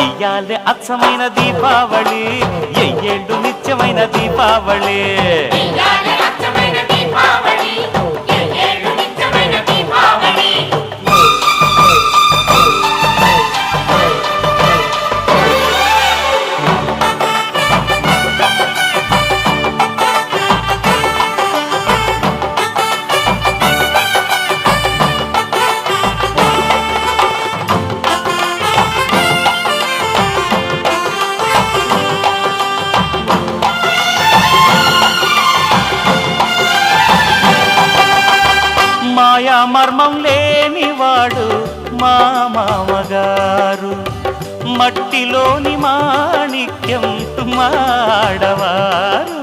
ఇయ్యాలే అచ్చమైన దీపావళి ఎయ్యేళ్ళు నిత్యమైన దీపావళి మాయా మర్మం లేనివాడు మా మామగారు మట్టిలోని మాణిక్యం మాడవారు